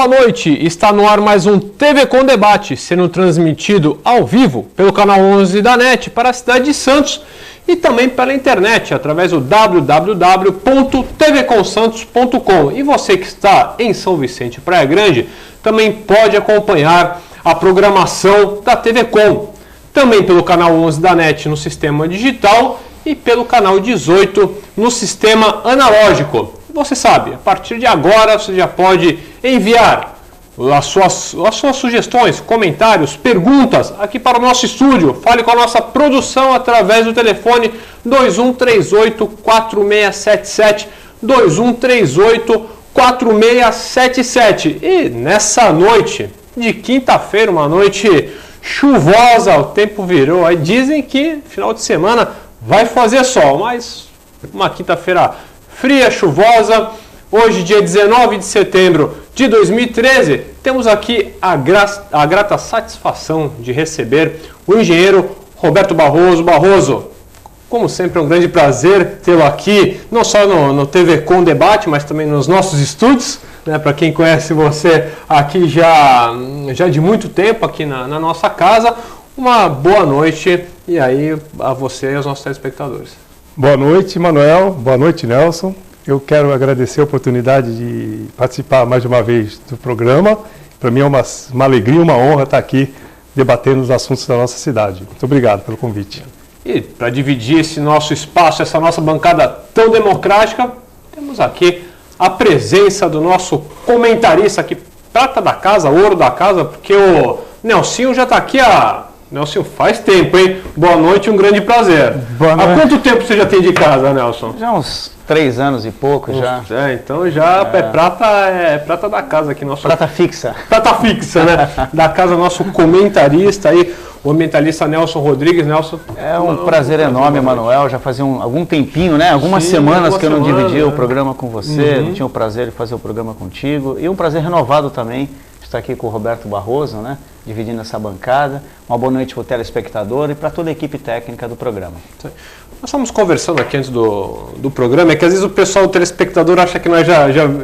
boa noite. Está no ar mais um TV Com Debate, sendo transmitido ao vivo pelo canal 11 da NET para a cidade de Santos e também pela internet, através do www.tvcomsantos.com. E você que está em São Vicente, Praia Grande, também pode acompanhar a programação da TV Com, também pelo canal 11 da NET no sistema digital e pelo canal 18 no sistema analógico. Você sabe, a partir de agora você já pode enviar as suas sugestões, comentários, perguntas aqui para o nosso estúdio. Fale com a nossa produção através do telefone 2138-4677, 2138-4677. E nessa noite de quinta-feira, uma noite chuvosa, o tempo virou. Aí dizem que final de semana vai fazer sol, mas uma quinta-feira fria, chuvosa. Hoje, dia 19 de setembro de 2013, temos aqui a grata satisfação de receber o engenheiro Roberto Barroso. Barroso, como sempre, é um grande prazer tê-lo aqui, não só no TV Com Debate, mas também nos nossos estúdios, né? Para quem conhece você aqui já de muito tempo aqui na nossa casa. Uma boa noite e aí a você e aos nossos telespectadores. Boa noite, Manuel. Boa noite, Nelson. Eu quero agradecer a oportunidade de participar mais uma vez do programa. Para mim é uma alegria, uma honra estar aqui debatendo os assuntos da nossa cidade. Muito obrigado pelo convite. E para dividir esse nosso espaço, essa nossa bancada tão democrática, temos aqui a presença do nosso comentarista aqui, prata da casa, ouro da casa, porque o Nelsinho já está aqui Nelson, faz tempo, hein? Boa noite, um grande prazer. Boa noite. Há quanto tempo você já tem de casa, Nelson? Já uns 3 anos e pouco, já. Então já é prata da casa aqui. Nosso, prata fixa. Prata fixa, né? Da casa, nosso comentarista aí, o ambientalista Nelson Rodrigues. Nelson. É um prazer enorme, Manuel. Já fazia algum tempinho, né? Algumas semanas que eu não dividia o programa com você. Não tinha o prazer de fazer o programa contigo. E um prazer renovado também estar aqui com o Roberto Barroso, né? Dividindo essa bancada. Uma boa noite para o telespectador e para toda a equipe técnica do programa. Nós estamos conversando aqui antes do programa, é que às vezes o pessoal, o telespectador, acha que nós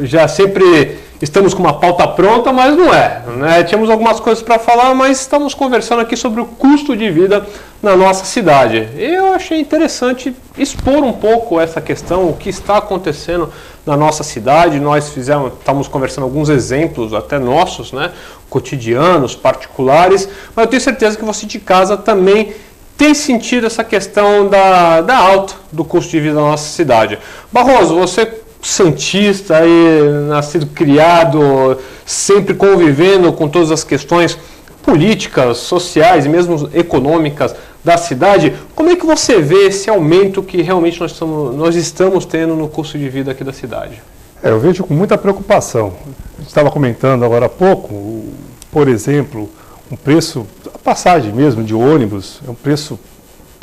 já sempre estamos com uma pauta pronta, mas não é, né? Tínhamos algumas coisas para falar, mas estamos conversando aqui sobre o custo de vida na nossa cidade. E eu achei interessante expor um pouco essa questão, o que está acontecendo na nossa cidade. Nós estamos conversando alguns exemplos, até nossos, né? Cotidianos, particulares, mas eu tenho certeza que você de casa também tem sentido essa questão da alta do custo de vida na nossa cidade. Barroso, você santista, aí, nascido, criado, sempre convivendo com todas as questões políticas, sociais e mesmo econômicas da cidade, como é que você vê esse aumento que realmente nós estamos tendo no custo de vida aqui da cidade? Eu vejo com muita preocupação. A gente estava comentando agora há pouco, por exemplo, um preço, a passagem mesmo de ônibus, é um preço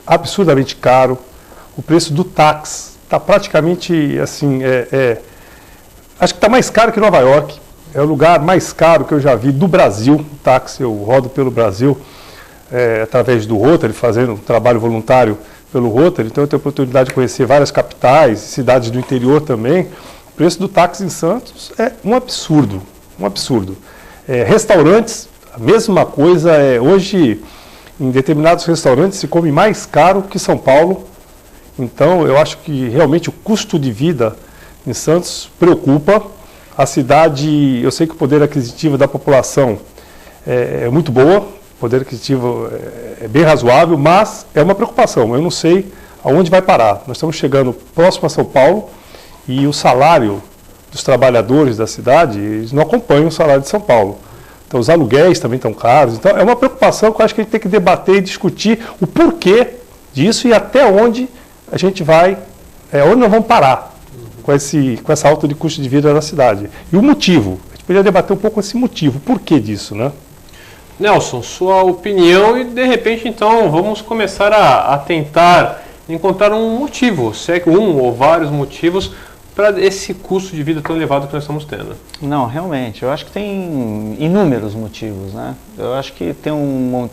absurdamente caro. O preço do táxi está praticamente assim, acho que está mais caro que Nova York. É o lugar mais caro que eu já vi do Brasil, o táxi. Eu rodo pelo Brasil através do Rotary, fazendo um trabalho voluntário pelo Rotary. Então eu tenho a oportunidade de conhecer várias capitais, cidades do interior também. O preço do táxi em Santos é um absurdo, um absurdo. Restaurantes, a mesma coisa. Hoje, em determinados restaurantes, se come mais caro que São Paulo. Então, eu acho que realmente o custo de vida em Santos preocupa. A cidade, eu sei que o poder aquisitivo da população é muito boa, o poder aquisitivo é bem razoável, mas é uma preocupação. Eu não sei aonde vai parar. Nós estamos chegando próximo a São Paulo e o salário dos trabalhadores da cidade, eles não acompanham o salário de São Paulo. Então, os aluguéis também estão caros. Então, é uma preocupação que eu acho que a gente tem que debater e discutir o porquê disso e até onde a gente vai, onde nós vamos parar com essa alta de custo de vida da cidade. E o motivo, a gente poderia debater um pouco esse motivo, o porquê disso, né? Nelson, sua opinião e, de repente, então, vamos começar a tentar encontrar um motivo, se é um ou vários motivos para esse custo de vida tão elevado que nós estamos tendo. Não, realmente, eu acho que tem inúmeros motivos, né? Eu acho que tem um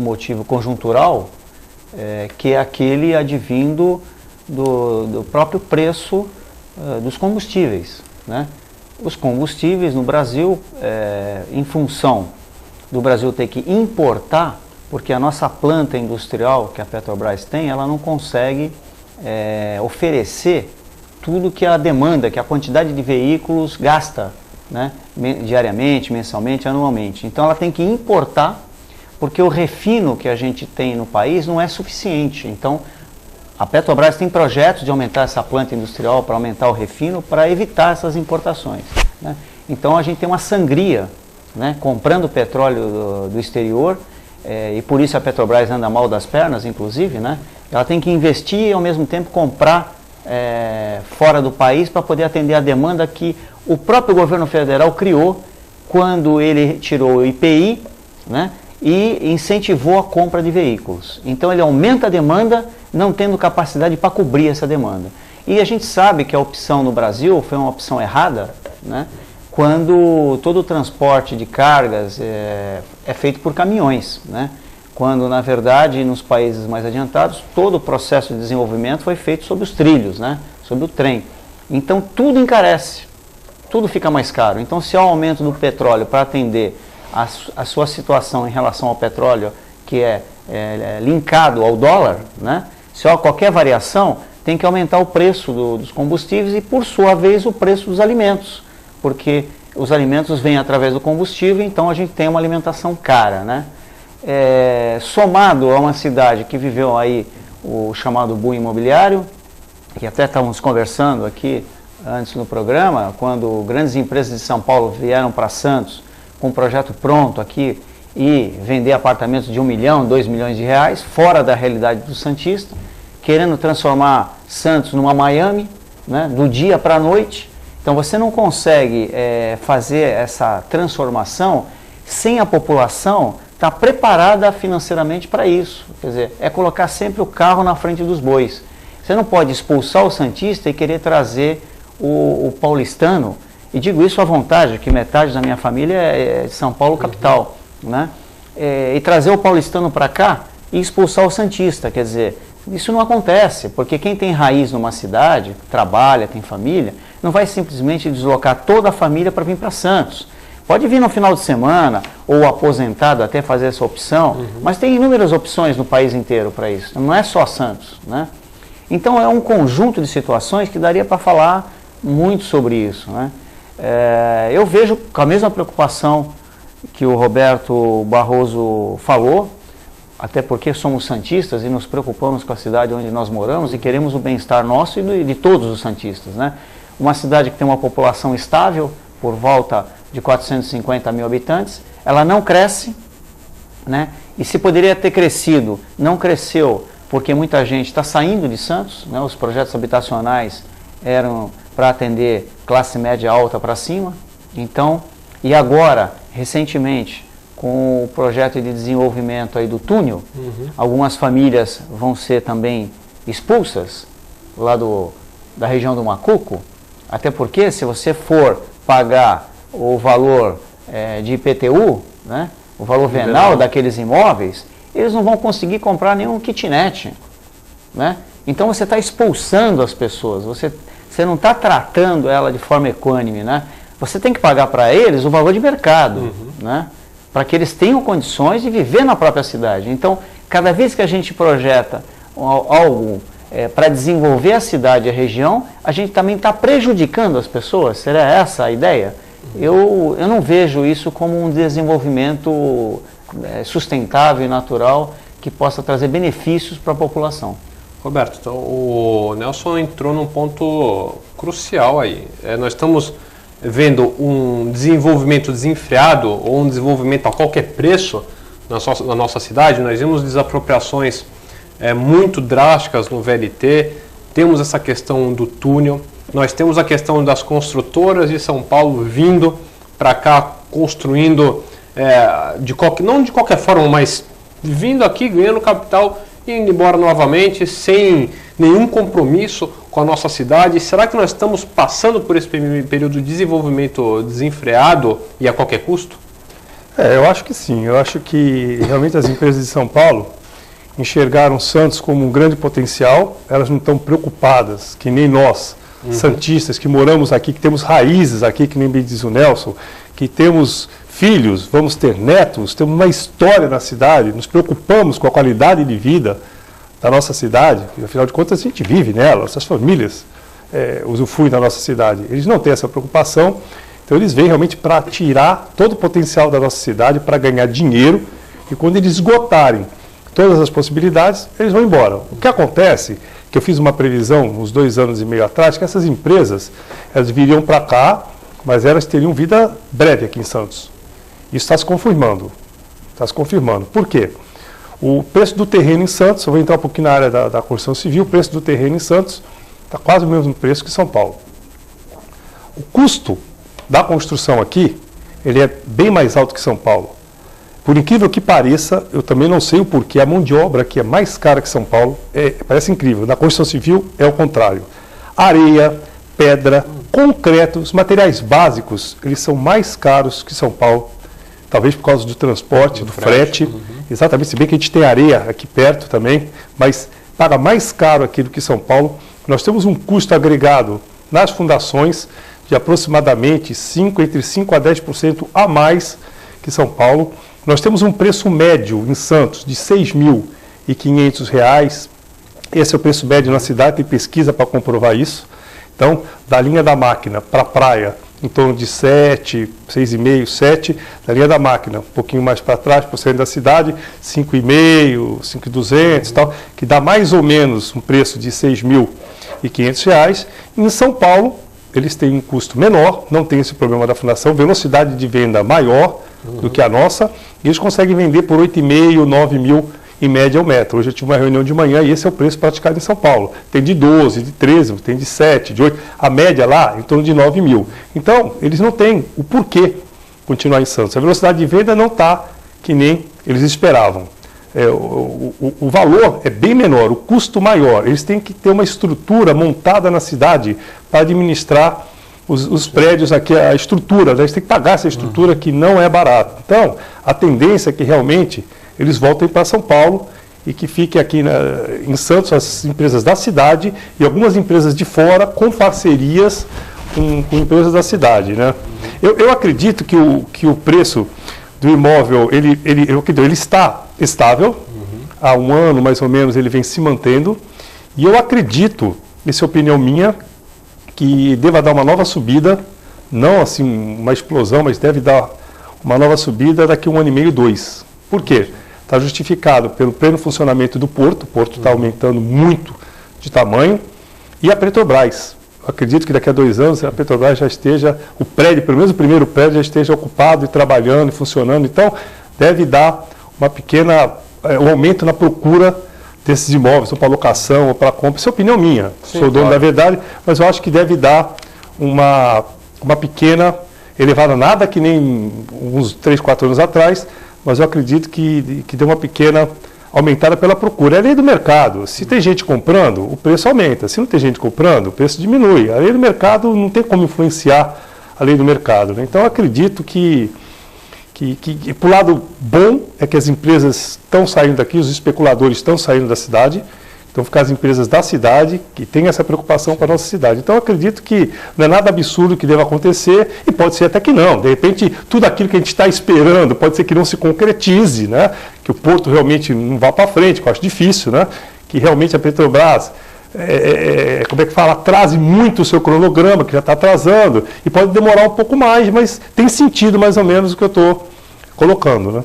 motivo conjuntural, que é aquele advindo do próprio preço dos combustíveis, né? os combustíveis no Brasil, em função do Brasil ter que importar, porque a nossa planta industrial que a Petrobras tem, ela não consegue oferecer tudo que a demanda, que a quantidade de veículos gasta, né, diariamente, mensalmente, anualmente. Então ela tem que importar, porque o refino que a gente tem no país não é suficiente. Então a Petrobras tem projetos de aumentar essa planta industrial para aumentar o refino, para evitar essas importações, né? Então a gente tem uma sangria, né, comprando petróleo do exterior, e por isso a Petrobras anda mal das pernas, inclusive, né? Ela tem que investir e ao mesmo tempo comprar fora do país para poder atender a demanda que o próprio governo federal criou quando ele tirou o IPI, né, e incentivou a compra de veículos. Então ele aumenta a demanda, não tendo capacidade para cobrir essa demanda. E a gente sabe que a opção no Brasil foi uma opção errada, né, quando todo o transporte de cargas é feito por caminhões, né, quando na verdade nos países mais adiantados todo o processo de desenvolvimento foi feito sobre os trilhos, né, sobre o trem. Então tudo encarece, tudo fica mais caro. Então se há um aumento do petróleo para atender a sua situação em relação ao petróleo, que é linkado ao dólar, né, se há qualquer variação, tem que aumentar o preço dos combustíveis e, por sua vez, o preço dos alimentos, porque os alimentos vêm através do combustível, então a gente tem uma alimentação cara, né? Somado a uma cidade que viveu aí o chamado boom imobiliário, que até estávamos conversando aqui antes no programa, quando grandes empresas de São Paulo vieram para Santos com um projeto pronto aqui e vender apartamentos de 1 milhão, 2 milhões de reais, fora da realidade do santista, querendo transformar Santos numa Miami, né, do dia para a noite. Então você não consegue fazer essa transformação sem a população estar preparada financeiramente para isso. Quer dizer, é colocar sempre o carro na frente dos bois. Você não pode expulsar o santista e querer trazer o paulistano, e digo isso à vontade, que metade da minha família é de São Paulo capital, né? E trazer o paulistano para cá e expulsar o santista. Quer dizer, isso não acontece, porque quem tem raiz numa cidade, trabalha, tem família, não vai simplesmente deslocar toda a família para vir para Santos. Pode vir no final de semana, ou aposentado até fazer essa opção, mas tem inúmeras opções no país inteiro para isso, não é só Santos, né? Então é um conjunto de situações que daria para falar muito sobre isso, né? Eu vejo com a mesma preocupação que o Roberto Barroso falou, até porque somos santistas e nos preocupamos com a cidade onde nós moramos e queremos o bem-estar nosso e de todos os santistas, né? Uma cidade que tem uma população estável, por volta de 450 mil habitantes, ela não cresce, né? E se poderia ter crescido, não cresceu, porque muita gente está saindo de Santos, né? Os projetos habitacionais eram para atender classe média alta para cima. Então, e agora, recentemente, com o projeto de desenvolvimento aí do túnel, algumas famílias vão ser também expulsas lá da região do Macuco, até porque se você for pagar o valor de IPTU, né, o valor venal daqueles imóveis, eles não vão conseguir comprar nenhum kitnet, né? Então você está expulsando as pessoas, você não está tratando ela de forma equânime, né? Você tem que pagar para eles o valor de mercado, né? Para que eles tenham condições de viver na própria cidade. Então, cada vez que a gente projeta algo para desenvolver a cidade e a região, a gente também está prejudicando as pessoas. Será essa a ideia? Eu não vejo isso como um desenvolvimento sustentável e natural que possa trazer benefícios para a população. Roberto, então o Nelson entrou num ponto crucial aí. Nós estamos vendo um desenvolvimento desenfreado ou um desenvolvimento a qualquer preço na nossa cidade. Nós vimos desapropriações muito drásticas no VLT, temos essa questão do túnel, nós temos a questão das construtoras de São Paulo vindo para cá, construindo, não de qualquer forma, mas vindo aqui, ganhando capital e indo embora novamente, sem nenhum compromisso com a nossa cidade. Será que nós estamos passando por esse período de desenvolvimento desenfreado e a qualquer custo? Eu acho que sim. Eu acho que realmente as empresas de São Paulo enxergaram Santos como um grande potencial. Elas não estão preocupadas, que nem nós, santistas, que moramos aqui, que temos raízes aqui, que nem bem diz o Nelson, que temos filhos, vamos ter netos, temos uma história na cidade, nos preocupamos com a qualidade de vida da nossa cidade, e, afinal de contas a gente vive nela, nossas famílias usufruem da nossa cidade. Eles não têm essa preocupação, então eles vêm realmente para tirar todo o potencial da nossa cidade, para ganhar dinheiro, e quando eles esgotarem todas as possibilidades, eles vão embora. O que acontece, que eu fiz uma previsão uns 2 anos e meio atrás, que essas empresas, elas viriam para cá, mas elas teriam vida breve aqui em Santos. Isso está se confirmando. Está se confirmando. Por quê? O preço do terreno em Santos, eu vou entrar um pouquinho na área da construção civil, o preço do terreno em Santos está quase o mesmo preço que São Paulo. O custo da construção aqui, ele é bem mais alto que São Paulo. Por incrível que pareça, eu também não sei o porquê, a mão de obra aqui é mais cara que São Paulo, parece incrível. Na construção civil é o contrário. Areia, pedra, concreto, os materiais básicos, eles são mais caros que São Paulo, talvez por causa do transporte, do frete. Exatamente, se bem que a gente tem areia aqui perto também, mas paga mais caro aqui do que São Paulo. Nós temos um custo agregado nas fundações de aproximadamente entre 5% a 10% a mais que São Paulo. Nós temos um preço médio em Santos de R$ 6.500. Esse é o preço médio na cidade, tem pesquisa para comprovar isso. Então, da linha da máquina para a praia, em torno de 7, 6,5, 7. Da linha da máquina, um pouquinho mais para trás, por centro da cidade, 5,5, 5,200 e tal, que dá mais ou menos um preço de R$ 6.500. Em São Paulo, eles têm um custo menor, não tem esse problema da fundação, velocidade de venda maior do que a nossa, e eles conseguem vender por 8,5, 9 mil em média ao metro. Hoje eu tive uma reunião de manhã e esse é o preço praticado em São Paulo. Tem de 12, de 13, tem de 7, de 8, a média lá em torno de 9 mil. Então, eles não têm o porquê continuar em Santos. A velocidade de venda não está que nem eles esperavam. O valor é bem menor, o custo maior. Eles têm que ter uma estrutura montada na cidade para administrar os prédios aqui, a estrutura, né? Eles têm que pagar essa estrutura que não é barata. Então, a tendência é que realmente eles voltem para São Paulo e que fiquem aqui em Santos as empresas da cidade e algumas empresas de fora com parcerias com empresas da cidade, né? Eu acredito que o preço do imóvel, ele está estável, há um ano mais ou menos ele vem se mantendo, e eu acredito, essa é opinião minha, que deva dar uma nova subida, não assim uma explosão, mas deve dar uma nova subida daqui a 1 ano e meio, 2. Por quê? Está justificado pelo pleno funcionamento do porto, o porto está aumentando muito de tamanho, e a Petrobras. Eu acredito que daqui a 2 anos a Petrobras já esteja, o prédio, pelo menos o primeiro prédio, já esteja ocupado e trabalhando e funcionando. Então, deve dar uma pequena, um aumento na procura desses imóveis, ou para locação, ou para compra. Isso é opinião minha, sim, sou dono da verdade, mas eu acho que deve dar uma pequena elevada, nada que nem uns 3, 4 anos atrás, mas eu acredito que deu uma pequena aumentada pela procura. É a lei do mercado. Se tem gente comprando, o preço aumenta. Se não tem gente comprando, o preço diminui. A lei do mercado não tem como influenciar a lei do mercado, né? Então, eu acredito que por lado bom é que as empresas estão saindo daqui, os especuladores estão saindo da cidade, então ficar as empresas da cidade que têm essa preocupação com a nossa cidade. Então eu acredito que não é nada absurdo que deva acontecer e pode ser até que não. De repente, tudo aquilo que a gente está esperando pode ser que não se concretize, né? Que o porto realmente não vá para frente, que eu acho difícil, né? Que realmente a Petrobras atrase muito o seu cronograma, que já está atrasando, e pode demorar um pouco mais, mas tem sentido mais ou menos o que eu estou colocando, né?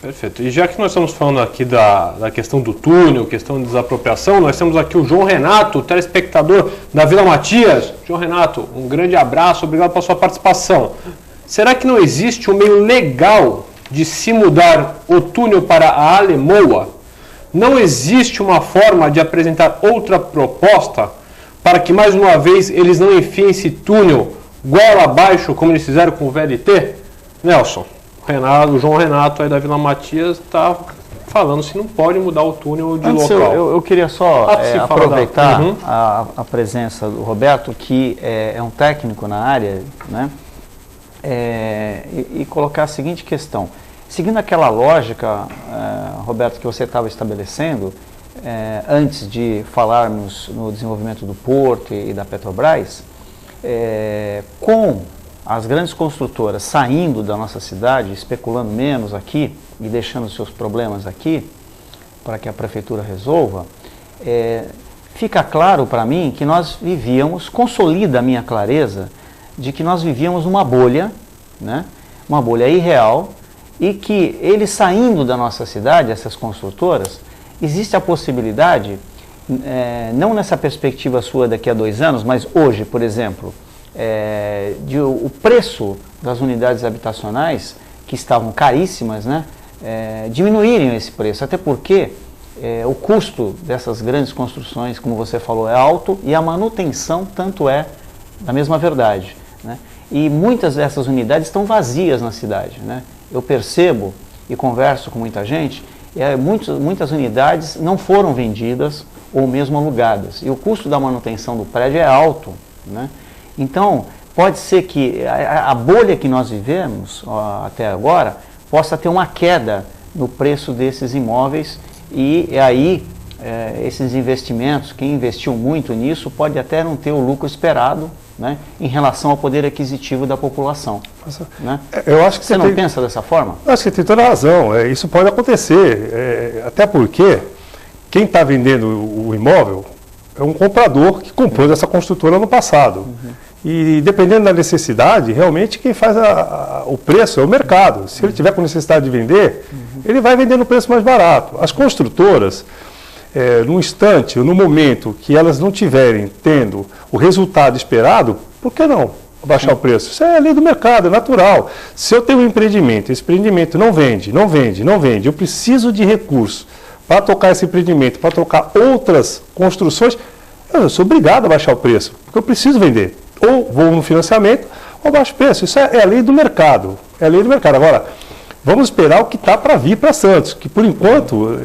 Perfeito. E já que nós estamos falando aqui da questão do túnel, questão de desapropriação, nós temos aqui o João Renato, telespectador da Vila Matias. João Renato, um grande abraço, obrigado pela sua participação. Será que não existe um meio legal de se mudar o túnel para a Alemoa? Não existe uma forma de apresentar outra proposta para que, mais uma vez, eles não enfiem esse túnel goela abaixo, como eles fizeram com o VLT? Nelson, o João Renato aí da Vila Matias está falando se não pode mudar o túnel de local. Eu queria só aproveitar a presença do Roberto, que é um técnico na área, né? E colocar a seguinte questão. Seguindo aquela lógica, Roberto, que você estava estabelecendo, antes de falarmos no desenvolvimento do Porto e da Petrobras, com as grandes construtoras saindo da nossa cidade, especulando menos aqui e deixando seus problemas aqui, para que a prefeitura resolva, fica claro para mim que nós vivíamos, consolida a minha clareza, de que nós vivíamos uma bolha, né? Uma bolha irreal, e que eles saindo da nossa cidade, essas construtoras, existe a possibilidade, não nessa perspectiva sua daqui a 2 anos, mas hoje, por exemplo, de o preço das unidades habitacionais, que estavam caríssimas, né, diminuírem esse preço, até porque o custo dessas grandes construções, como você falou, é alto e a manutenção tanto é da mesma verdade, né? E muitas dessas unidades estão vazias na cidade, né? Eu percebo e converso com muita gente, muitas unidades não foram vendidas ou mesmo alugadas. E o custo da manutenção do prédio é alto, né? Então, pode ser que a bolha que nós vivemos até agora possa ter uma queda no preço desses imóveis e aí esses investimentos, quem investiu muito nisso, pode até não ter o lucro esperado, né, em relação ao poder aquisitivo da população. Né? Eu acho que você não pensa dessa forma? Eu acho que tem toda a razão. Isso pode acontecer. Até porque quem está vendendo o imóvel é um comprador que comprou dessa construtora no passado. E dependendo da necessidade, realmente quem faz o preço é o mercado. Se ele tiver com necessidade de vender, ele vai vender no preço mais barato. As construtoras, no instante, ou no momento que elas não tiverem tendo o resultado esperado, por que não baixar o preço? Isso é a lei do mercado, é natural. Se eu tenho um empreendimento, esse empreendimento não vende, eu preciso de recursos para tocar esse empreendimento, para trocar outras construções, eu sou obrigado a baixar o preço, porque eu preciso vender. Ou vou no financiamento, ou baixo o preço. Isso é a lei do mercado. É a lei do mercado. Agora, vamos esperar o que está para vir para Santos, que por enquanto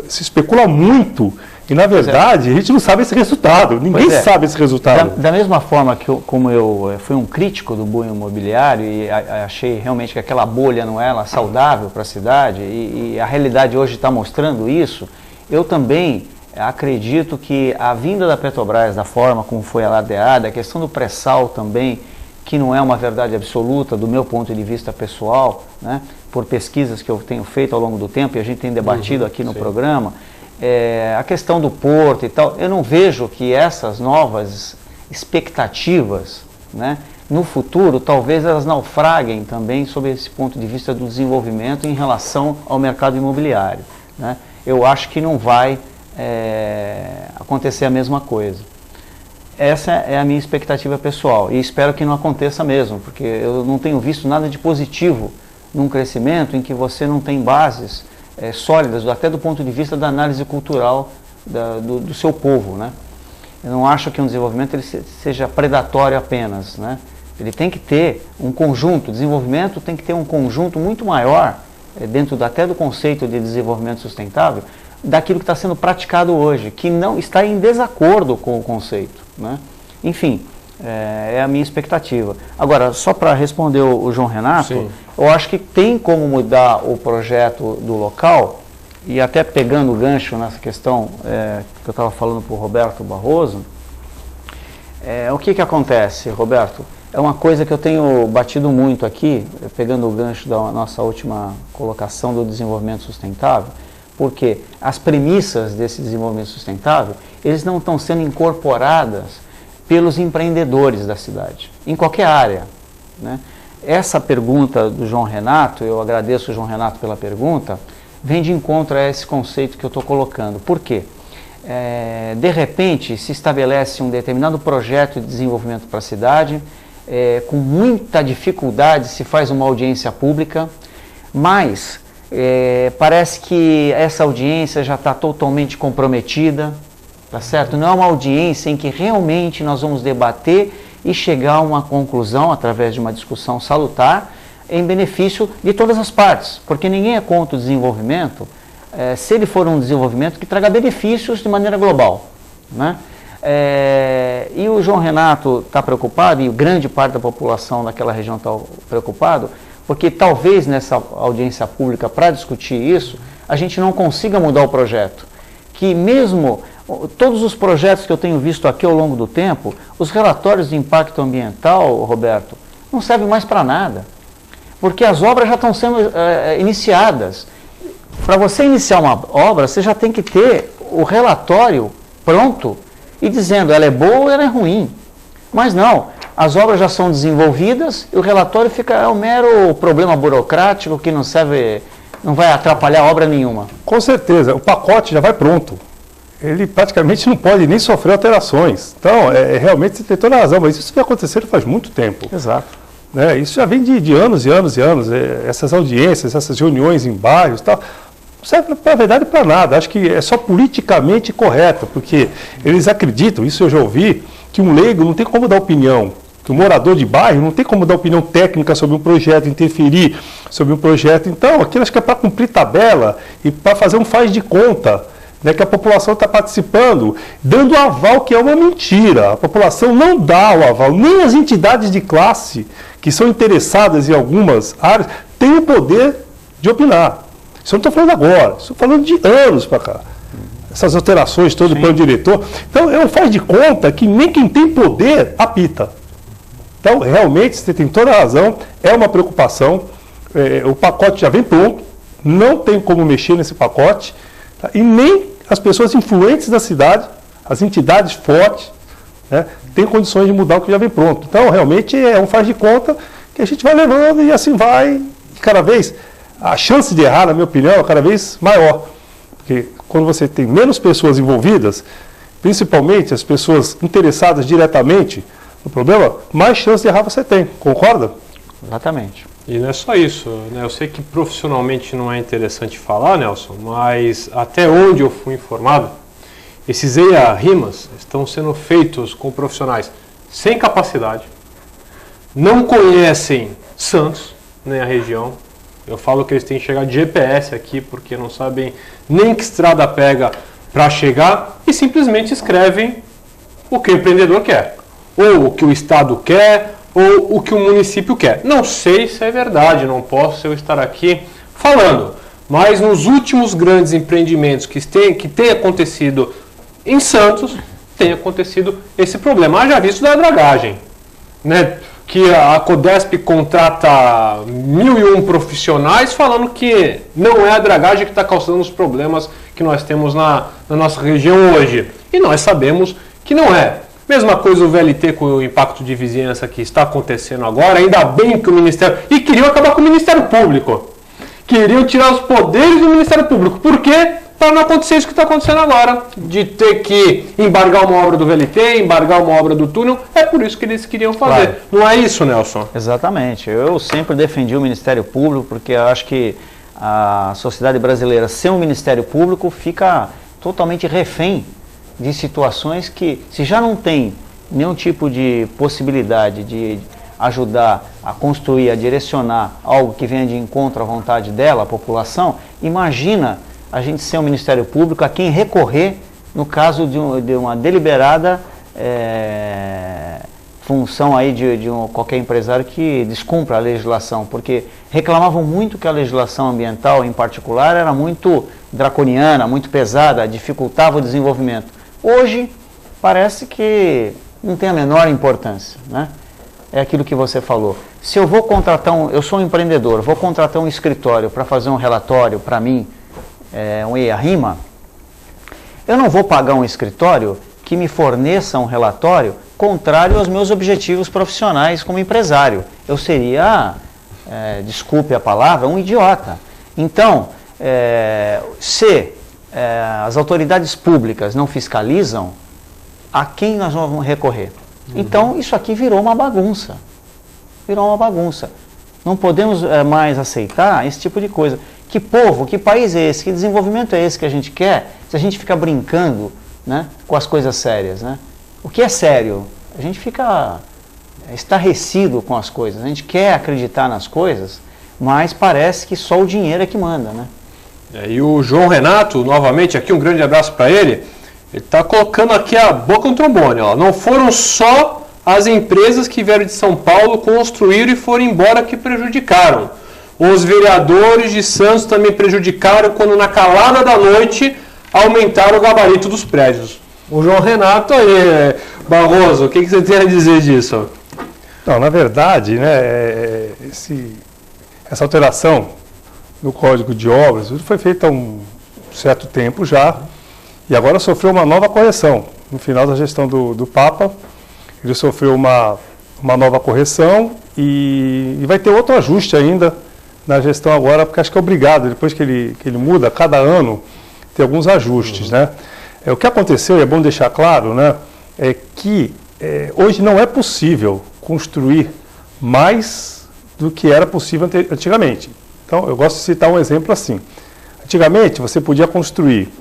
se especula muito e, na verdade, a gente não sabe esse resultado. Ninguém sabe esse resultado. Da mesma forma que como eu fui um crítico do boom imobiliário e achei realmente que aquela bolha não era saudável para a cidade e a realidade hoje está mostrando isso, eu também acredito que a vinda da Petrobras, da forma como foi alardeada, a questão do pré-sal também, que não é uma verdade absoluta do meu ponto de vista pessoal, né, por pesquisas que eu tenho feito ao longo do tempo e a gente tem debatido aqui no programa, a questão do porto e tal, eu não vejo que essas novas expectativas, né, no futuro, talvez elas naufraguem também sob esse ponto de vista do desenvolvimento em relação ao mercado imobiliário, né. Eu acho que não vai acontecer a mesma coisa. Essa é a minha expectativa pessoal e espero que não aconteça mesmo, porque eu não tenho visto nada de positivo num crescimento em que você não tem bases sólidas, até do ponto de vista da análise cultural do seu povo, né? Eu não acho que um desenvolvimento ele seja predatório apenas, né? Ele tem que ter um conjunto, desenvolvimento tem que ter um conjunto muito maior, dentro até do conceito de desenvolvimento sustentável, daquilo que está sendo praticado hoje, que não está em desacordo com o conceito, né? Enfim, é a minha expectativa. Agora, só para responder o João Renato, sim, eu acho que tem como mudar o projeto do local, e até pegando o gancho nessa questão que eu estava falando para o Roberto Barroso, o que acontece, Roberto? É uma coisa que eu tenho batido muito aqui, pegando o gancho da nossa última colocação do desenvolvimento sustentável, porque as premissas desse desenvolvimento sustentável, eles não estão sendo incorporadas pelos empreendedores da cidade, em qualquer área, né? Essa pergunta do João Renato, eu agradeço o João Renato pela pergunta, vem de encontro a esse conceito que eu estou colocando. Por quê? De repente, se estabelece um determinado projeto de desenvolvimento para a cidade, com muita dificuldade se faz uma audiência pública, mas parece que essa audiência já está totalmente comprometida, tá certo? Não é uma audiência em que realmente nós vamos debater e chegar a uma conclusão através de uma discussão salutar em benefício de todas as partes, porque ninguém é contra o desenvolvimento, se ele for um desenvolvimento que traga benefícios de maneira global, né? E o João Renato está preocupado, e grande parte da população daquela região está preocupado, porque talvez nessa audiência pública para discutir isso, a gente não consiga mudar o projeto. que mesmo todos os projetos que eu tenho visto aqui ao longo do tempo, os relatórios de impacto ambiental, Roberto, não servem mais para nada, porque as obras já estão sendo iniciadas. Para você iniciar uma obra, você já tem que ter o relatório pronto e dizendo ela é boa ou ela é ruim. Mas não, as obras já são desenvolvidas e o relatório fica um mero problema burocrático que não serve, não vai atrapalhar obra nenhuma. Com certeza, o pacote já vai pronto. Ele praticamente não pode nem sofrer alterações. Então, realmente você tem toda a razão, mas isso vem acontecendo faz muito tempo. Exato. Isso já vem de anos e anos e anos. Essas audiências, essas reuniões em bairros e tal, não serve, na verdade, para nada. Acho que é só politicamente correto, porque eles acreditam, isso eu já ouvi, que um leigo não tem como dar opinião, que um morador de bairro não tem como dar opinião técnica sobre um projeto, interferir sobre um projeto. Então, aquilo acho que é para cumprir tabela e para fazer um faz de conta, né, que a população está participando, dando aval, que é uma mentira. A população não dá o aval, nem as entidades de classe que são interessadas em algumas áreas têm o poder de opinar. Isso eu não estou falando agora, estou falando de anos para cá. Essas alterações todo o plano diretor. Então, é um faz de conta que nem quem tem poder apita. Então, realmente, você tem toda a razão, é uma preocupação. O pacote já vem pronto, não tem como mexer nesse pacote, tá? E nem as pessoas influentes da cidade, as entidades fortes, né, têm condições de mudar o que já vem pronto. Então, realmente, é um faz de conta que a gente vai levando e assim vai. E cada vez, a chance de errar, na minha opinião, é cada vez maior. Porque quando você tem menos pessoas envolvidas, principalmente as pessoas interessadas diretamente no problema, mais chance de errar você tem. Concorda? Exatamente. E não é só isso, né? Eu sei que profissionalmente não é interessante falar, Nelson, mas até onde eu fui informado, esses EIA-RIMAs estão sendo feitos com profissionais sem capacidade, não conhecem Santos, nem a região. Eu falo que eles têm que chegar de GPS aqui, porque não sabem nem que estrada pega para chegar, e simplesmente escrevem o que o empreendedor quer, ou o que o Estado quer, ou o que o município quer. Não sei se é verdade, não posso eu estar aqui falando, mas nos últimos grandes empreendimentos que tem acontecido em Santos, tem acontecido esse problema. Haja visto da dragagem, né? Que a Codesp contrata 1001 profissionais falando que não é a dragagem que está causando os problemas que nós temos na nossa região hoje. E nós sabemos que não é. Mesma coisa o VLT com o impacto de vizinhança que está acontecendo agora, ainda bem que o Ministério... E queriam acabar com o Ministério Público. Queriam tirar os poderes do Ministério Público. Por quê? Para não acontecer isso que está acontecendo agora, de ter que embargar uma obra do VLT, embargar uma obra do túnel. É por isso que eles queriam fazer. Claro. Não é isso, Nelson? Exatamente. Eu sempre defendi o Ministério Público, porque eu acho que a sociedade brasileira, sem o Ministério Público, fica totalmente refém de situações que, se já não tem nenhum tipo de possibilidade de ajudar a construir, a direcionar algo que venha de encontro à vontade dela, a população, imagina a gente ser um Ministério Público a quem recorrer no caso de uma deliberada função aí de qualquer empresário que descumpra a legislação, porque reclamavam muito que a legislação ambiental, em particular, era muito draconiana, muito pesada, dificultava o desenvolvimento. Hoje, parece que não tem a menor importância, né? É aquilo que você falou. Se eu vou contratar eu sou um empreendedor, vou contratar um escritório para fazer um relatório para mim, um EIA-RIMA, eu não vou pagar um escritório que me forneça um relatório contrário aos meus objetivos profissionais como empresário. Eu seria, desculpe a palavra, um idiota. Então, se as autoridades públicas não fiscalizam, a quem nós vamos recorrer? Então, isso aqui virou uma bagunça. Virou uma bagunça. Não podemos mais aceitar esse tipo de coisa. Que povo, que país é esse, que desenvolvimento é esse que a gente quer, se a gente fica brincando, né, com as coisas sérias, né? O que é sério? A gente fica estarrecido com as coisas, a gente quer acreditar nas coisas, mas parece que só o dinheiro é que manda, né? E o João Renato, novamente aqui, um grande abraço para ele está colocando aqui a boca no trombone, ó. Não foram só as empresas que vieram de São Paulo, construíram e foram embora que prejudicaram. Os vereadores de Santos também prejudicaram quando na calada da noite aumentaram o gabarito dos prédios. O João Renato aí, Barroso, o que você tem a dizer disso? Não, na verdade, né, essa alteração no Código de Obras foi feita há um certo tempo já, e agora sofreu uma nova correção. No final da gestão do Papa, ele sofreu uma nova correção e vai ter outro ajuste ainda na gestão agora, porque acho que é obrigado, depois que ele muda, cada ano tem alguns ajustes, né? O que aconteceu, e é bom deixar claro, né, é que hoje não é possível construir mais do que era possível antigamente. Então, eu gosto de citar um exemplo assim. Antigamente, você podia construir,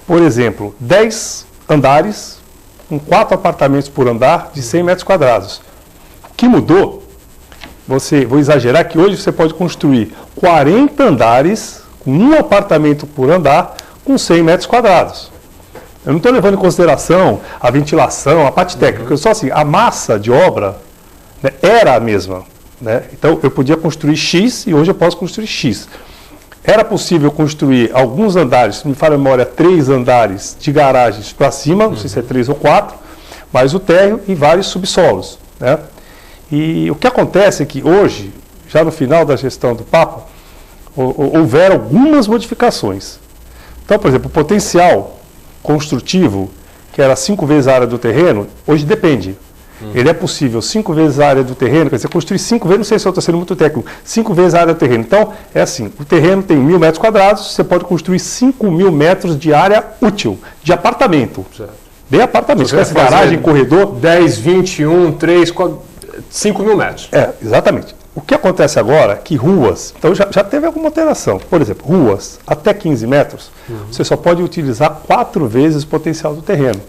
por exemplo, 10 andares, com 4 apartamentos por andar, de 100 metros quadrados. O que mudou, vou exagerar, que hoje você pode construir 40 andares, com 1 apartamento por andar, com 100 metros quadrados. Eu não estou levando em consideração a ventilação, a parte técnica, só assim, a massa de obra, né, era a mesma. Né? Então, eu podia construir X e hoje eu posso construir X. Era possível construir alguns andares, se me falha a memória, 3 andares de garagens para cima, não sei se é 3 ou 4, mais o térreo e vários subsolos. Né? E o que acontece é que hoje, já no final da gestão do Papa, houveram algumas modificações. Então, por exemplo, o potencial construtivo, que era 5 vezes a área do terreno, hoje depende. Ele é possível 5 vezes a área do terreno, quer dizer, construir 5 vezes, não sei se eu estou sendo muito técnico, 5 vezes a área do terreno. Então, é assim, o terreno tem 1.000 metros quadrados, você pode construir 5.000 metros de área útil, de apartamento. Certo. De apartamento, se tivesse garagem, corredor... 10, 21, 3, 4, 5.000 metros. Exatamente. O que acontece agora é que ruas, então já teve alguma alteração. Por exemplo, ruas até 15 metros, você só pode utilizar 4 vezes o potencial do terreno.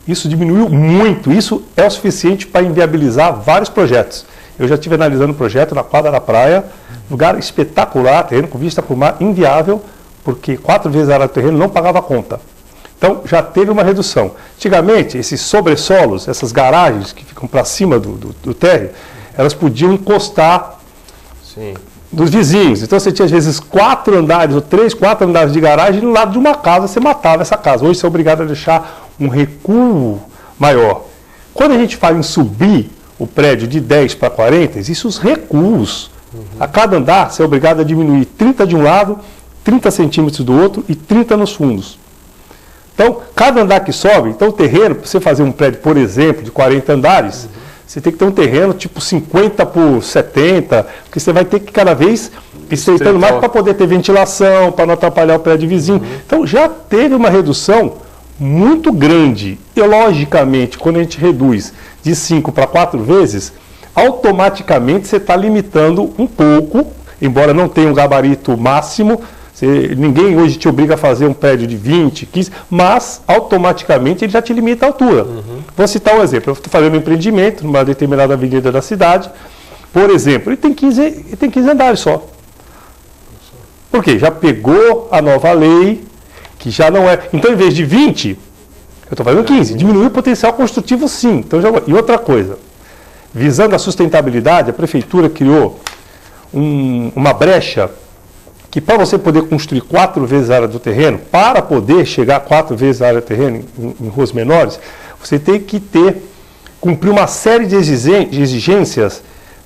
Isso diminuiu muito, isso é o suficiente para inviabilizar vários projetos. Eu já estive analisando um projeto na quadra da praia, lugar espetacular, terreno com vista para o mar, inviável, porque 4 vezes a área do terreno não pagava conta. Então, já teve uma redução. Antigamente, esses sobressolos, essas garagens que ficam para cima do térreo, elas podiam encostar dos vizinhos. Então, você tinha, às vezes, 4 andares, ou 3, 4 andares de garagem, e no lado de uma casa, você matava essa casa. Hoje, você é obrigado a deixar um recuo maior. Quando a gente fala em subir o prédio de 10 para 40, existem os recuos. A cada andar, você é obrigado a diminuir 30 de um lado, 30 centímetros do outro e 30 nos fundos. Então, cada andar que sobe, então o terreno, para você fazer um prédio, por exemplo, de 40 andares, você tem que ter um terreno tipo 50 por 70, porque você vai ter que cada vez estreitando mais para poder ter ventilação, para não atrapalhar o prédio vizinho. Então, já teve uma redução muito grande. E, logicamente, quando a gente reduz de 5 para 4 vezes, automaticamente você está limitando um pouco, embora não tenha um gabarito máximo. Ninguém hoje te obriga a fazer um prédio de 20, 15, mas automaticamente ele já te limita a altura. Vou citar um exemplo. Eu estou fazendo um empreendimento numa determinada avenida da cidade, por exemplo, ele tem 15 andares só. Por quê? Já pegou a nova lei, que já não é... Então, em vez de 20, eu estou fazendo 15. Diminuiu o potencial construtivo, sim. Então, e outra coisa, visando a sustentabilidade, a prefeitura criou uma brecha que para você poder construir 4 vezes a área do terreno, para poder chegar a 4 vezes a área do terreno em ruas menores, você tem que cumprir uma série de exigências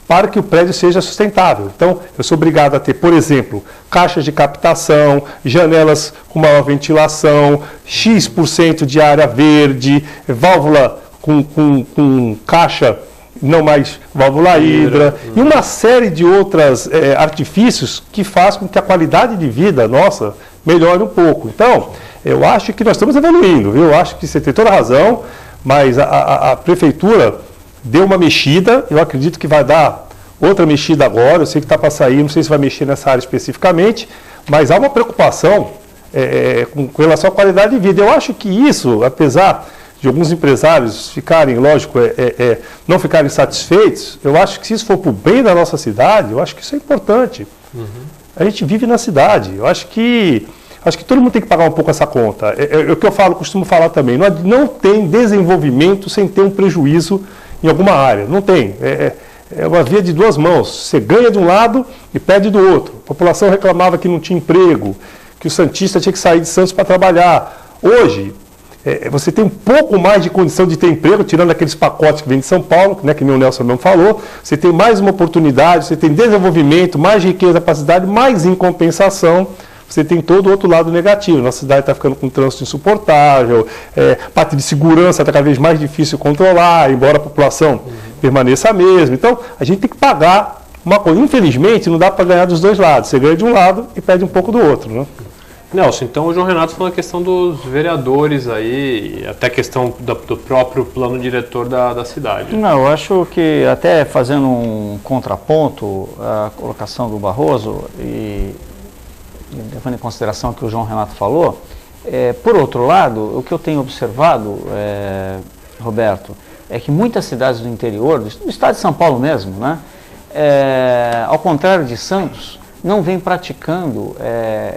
para que o prédio seja sustentável. Então, eu sou obrigado a ter, por exemplo, caixas de captação, janelas com maior ventilação, X% de área verde, válvula com caixa, não mais válvula hidra, e uma série de outros artifícios que faz com que a qualidade de vida nossa melhore um pouco. Então, eu acho que nós estamos evoluindo, viu? Eu acho que você tem toda a razão, mas a prefeitura deu uma mexida, eu acredito que vai dar outra mexida agora, eu sei que está para sair, não sei se vai mexer nessa área especificamente, mas há uma preocupação com relação à qualidade de vida. Eu acho que isso, apesar de alguns empresários ficarem, lógico, não ficarem satisfeitos, eu acho que se isso for para o bem da nossa cidade, eu acho que isso é importante. A gente vive na cidade, eu acho que todo mundo tem que pagar um pouco essa conta. É o que eu costumo falar também, não tem desenvolvimento sem ter um prejuízo em alguma área, não tem. É uma via de 2 mãos, você ganha de um lado e perde do outro. A população reclamava que não tinha emprego, que o santista tinha que sair de Santos para trabalhar. Hoje, você tem um pouco mais de condição de ter emprego, tirando aqueles pacotes que vêm de São Paulo, né, que nem o Nelson mesmo falou. Você tem mais uma oportunidade, você tem desenvolvimento, mais riqueza para a cidade, mas em compensação, você tem todo o outro lado negativo. Nossa cidade está ficando com um trânsito insuportável, parte de segurança está cada vez mais difícil controlar, embora a população permaneça a mesma. Então, a gente tem que pagar uma coisa. Infelizmente, não dá para ganhar dos dois lados. Você ganha de um lado e perde um pouco do outro, né? Nelson, então o João Renato falou a questão dos vereadores aí, até a questão do próprio plano diretor da cidade. Não, eu acho que até fazendo um contraponto à colocação do Barroso e levando em consideração o que o João Renato falou, por outro lado, o que eu tenho observado, Roberto, é que muitas cidades do interior, do estado de São Paulo mesmo, né, ao contrário de Santos, não vem praticando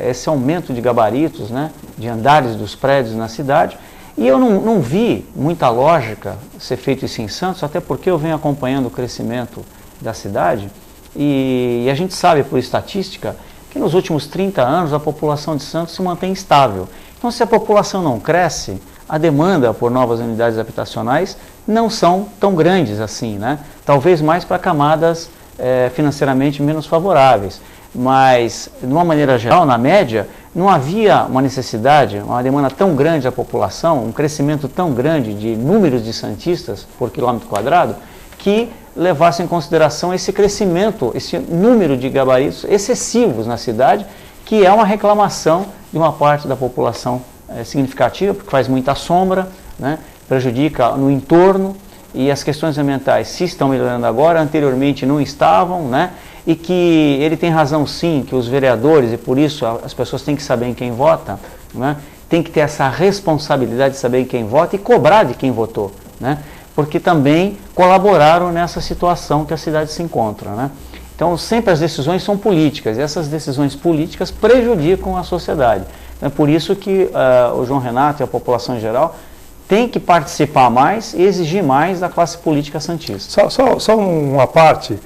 esse aumento de gabaritos, né, de andares dos prédios na cidade, e eu não vi muita lógica ser feito isso em Santos, até porque eu venho acompanhando o crescimento da cidade, e a gente sabe por estatística que nos últimos 30 anos a população de Santos se mantém estável. Então, se a população não cresce, a demanda por novas unidades habitacionais não são tão grandes assim, né? Talvez mais para camadas financeiramente menos favoráveis. Mas, de uma maneira geral, na média, não havia uma necessidade, uma demanda tão grande da população, um crescimento tão grande de números de santistas por quilômetro quadrado, que levasse em consideração esse crescimento, esse número de gabaritos excessivos na cidade, que é uma reclamação de uma parte da população significativa, porque faz muita sombra, né, prejudica no entorno, e as questões ambientais se estão melhorando agora, anteriormente não estavam, né? E que ele tem razão sim, que os vereadores, e por isso as pessoas têm que saber em quem vota, né? Tem que ter essa responsabilidade de saber em quem vota e cobrar de quem votou, né? Porque também colaboraram nessa situação que a cidade se encontra, né? Então sempre as decisões são políticas, e essas decisões políticas prejudicam a sociedade. Então, é por isso que o João Renato e a população em geral tem que participar mais e exigir mais da classe política santista. Só uma parte,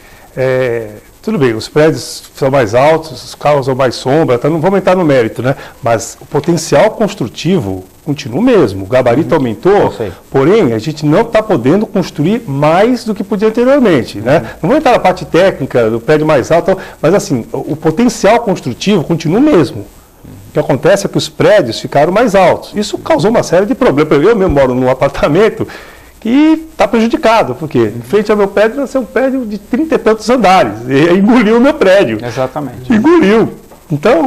tudo bem, os prédios são mais altos, os carros são mais sombra, então não vamos entrar no mérito, né? Mas o potencial construtivo continua o mesmo, o gabarito aumentou, porém a gente não está podendo construir mais do que podia anteriormente, né? Não vamos entrar na parte técnica do prédio mais alto, mas assim, o potencial construtivo continua o mesmo. O que acontece é que os prédios ficaram mais altos. Isso causou uma série de problemas. Eu mesmo moro num apartamento que está prejudicado, porque em frente ao meu prédio nasceu um prédio de 30 e tantos andares, e engoliu o meu prédio. Exatamente. Engoliu. Então,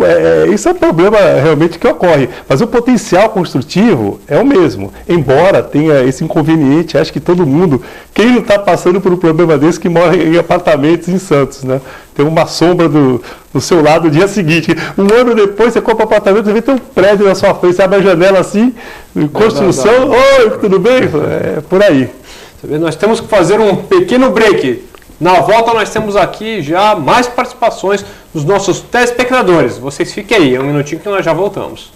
isso é um problema realmente que ocorre. Mas o potencial construtivo é o mesmo, embora tenha esse inconveniente. Acho que todo mundo, quem não está passando por um problema desse, que mora em apartamentos em Santos, né? Tem uma sombra do seu lado no dia seguinte. Um ano depois, você compra um apartamento, você vê tem um prédio na sua frente, você abre a janela assim, construção, oi, tudo bem? É por aí. Nós temos que fazer um pequeno break. Na volta nós temos aqui já mais participações dos nossos telespectadores. Vocês fiquem aí, um minutinho que nós já voltamos.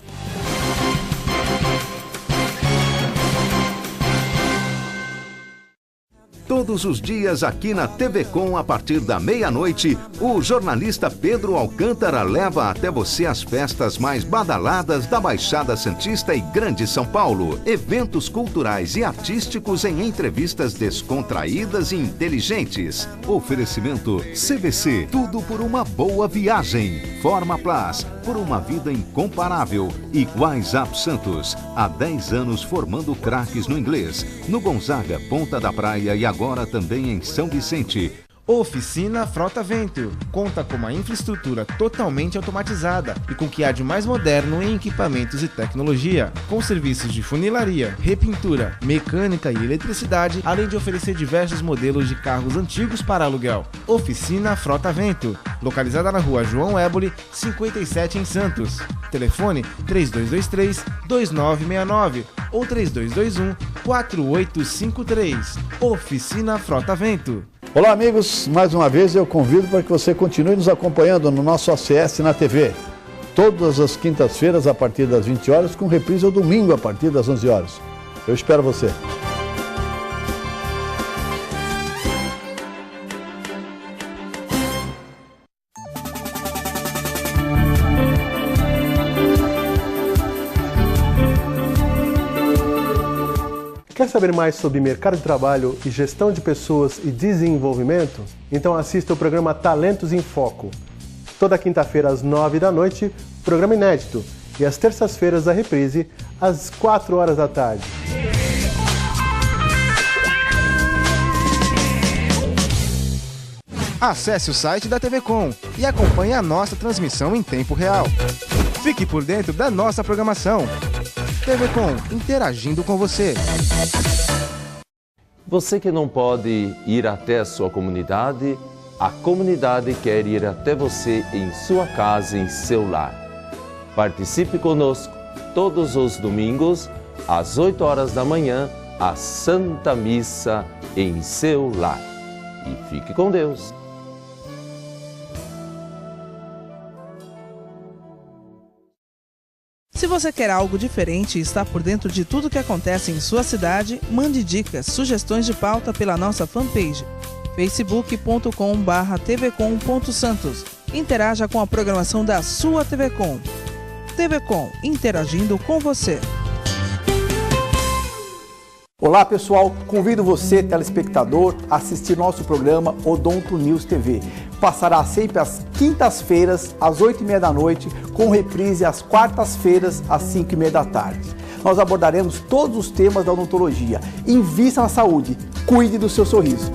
Todos os dias aqui na TV Com, a partir da meia-noite, o jornalista Pedro Alcântara leva até você as festas mais badaladas da Baixada Santista e Grande São Paulo. Eventos culturais e artísticos em entrevistas descontraídas e inteligentes. Oferecimento CVC, tudo por uma boa viagem. Forma Plus, por uma vida incomparável. E WhatsApp Santos, há 10 anos formando craques no inglês. No Gonzaga, Ponta da Praia e agora também em São Vicente. Oficina Frota Vento conta com uma infraestrutura totalmente automatizada e com o que há de mais moderno em equipamentos e tecnologia, com serviços de funilaria, repintura, mecânica e eletricidade, além de oferecer diversos modelos de carros antigos para aluguel. Oficina Frota Vento, localizada na rua João Éboli, 57 em Santos. Telefone 3223-2969 ou 3221-4853. Oficina Frota Vento. Olá amigos, mais uma vez eu convido para que você continue nos acompanhando no nosso ACS na TV. Todas as quintas-feiras a partir das 20 horas, com reprise ao domingo a partir das 11 horas. Eu espero você. Quer saber mais sobre mercado de trabalho e gestão de pessoas e desenvolvimento? Então assista o programa Talentos em Foco. Toda quinta-feira às 9 da noite, programa inédito. E às terças-feiras a reprise, às 4 horas da tarde. Acesse o site da TV Com e acompanhe a nossa transmissão em tempo real. Fique por dentro da nossa programação. TV Com, interagindo com você. Você que não pode ir até a sua comunidade, a comunidade quer ir até você em sua casa, em seu lar. Participe conosco todos os domingos, às 8 horas da manhã, a Santa Missa em seu lar. E fique com Deus. Se você quer algo diferente e está por dentro de tudo que acontece em sua cidade, mande dicas, sugestões de pauta pela nossa fanpage facebook.com/tvcom.santos. Interaja com a programação da sua TV Com. TV Com, interagindo com você. Olá pessoal, convido você, telespectador, a assistir nosso programa Odonto News TV. Passará sempre às quintas-feiras, às 8h30 da noite, com reprise às quartas-feiras, às 5h30 da tarde. Nós abordaremos todos os temas da odontologia. Invista na saúde, cuide do seu sorriso.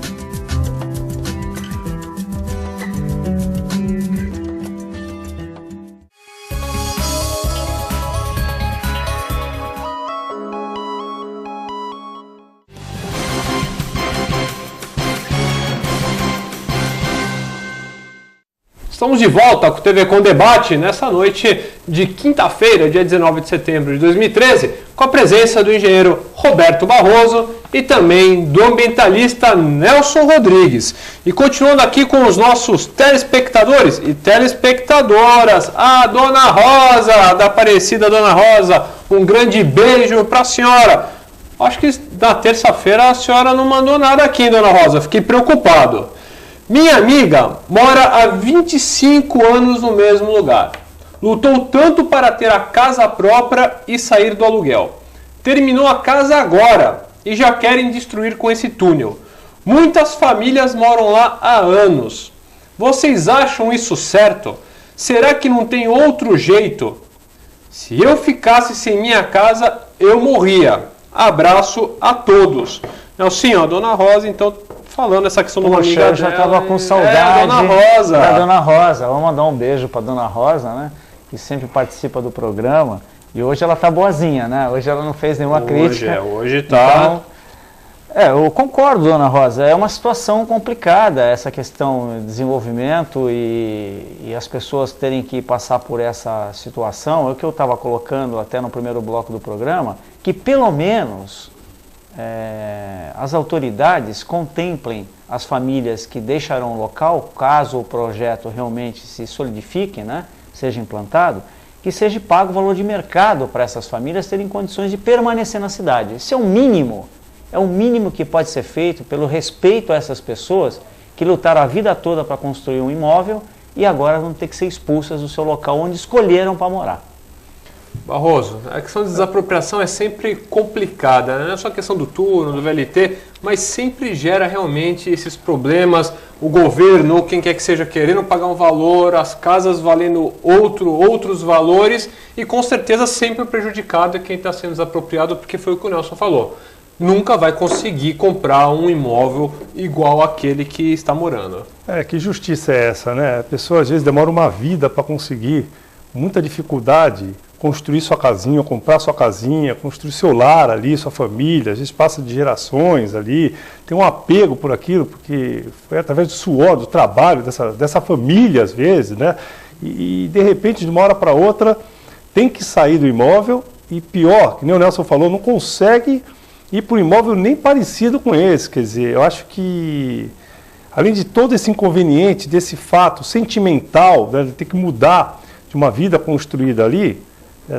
Estamos de volta com o TV Com Debate nessa noite de quinta-feira, dia 19 de setembro de 2013, com a presença do engenheiro Roberto Barroso e também do ambientalista Nelson Rodrigues. E continuando aqui com os nossos telespectadores e telespectadoras, a Dona Rosa, da Aparecida Dona Rosa, um grande beijo para a senhora. Acho que na terça-feira a senhora não mandou nada aqui, Dona Rosa, fiquei preocupado. Minha amiga mora há 25 anos no mesmo lugar. Lutou tanto para ter a casa própria e sair do aluguel. Terminou a casa agora e já querem destruir com esse túnel. Muitas famílias moram lá há anos. Vocês acham isso certo? Será que não tem outro jeito? Se eu ficasse sem minha casa, eu morria. Abraço a todos. Sim, ó, Dona Rosa, então... falando essa questão do amiga eu já estava com saudade Dona Rosa. da Dona Rosa. Vamos mandar um beijo para Dona Rosa, né? Que sempre participa do programa. E hoje ela tá boazinha, né? Hoje ela não fez nenhuma crítica. Hoje tá. Então, eu concordo, Dona Rosa. É uma situação complicada essa questão de desenvolvimento e as pessoas terem que passar por essa situação. É o que eu estava colocando até no primeiro bloco do programa, que pelo menos... as autoridades contemplem as famílias que deixarão o local, caso o projeto realmente se solidifique, né, seja implantado, que seja pago o valor de mercado para essas famílias terem condições de permanecer na cidade. Isso é o mínimo que pode ser feito pelo respeito a essas pessoas que lutaram a vida toda para construir um imóvel e agora vão ter que ser expulsas do seu local onde escolheram para morar. Barroso, a questão de desapropriação é sempre complicada, né? Não é só a questão do turno, do VLT, mas sempre gera realmente esses problemas, o governo, quem quer que seja, querendo pagar um valor, as casas valendo outros valores e com certeza sempre prejudicado é quem está sendo desapropriado, porque foi o que o Nelson falou. Nunca vai conseguir comprar um imóvel igual àquele que está morando. Que justiça é essa, né? A pessoa às vezes demora uma vida para conseguir, muita dificuldade, construir sua casinha, comprar sua casinha, construir seu lar ali, sua família, às vezes passa de gerações ali, tem um apego por aquilo, porque foi através do suor, do trabalho dessa família às vezes, né? E de repente, de uma hora para outra, tem que sair do imóvel e pior, que nem o Nelson falou, não consegue ir para um imóvel nem parecido com esse. Quer dizer, eu acho que, além de todo esse inconveniente, desse fato sentimental, né, de ter que mudar de uma vida construída ali,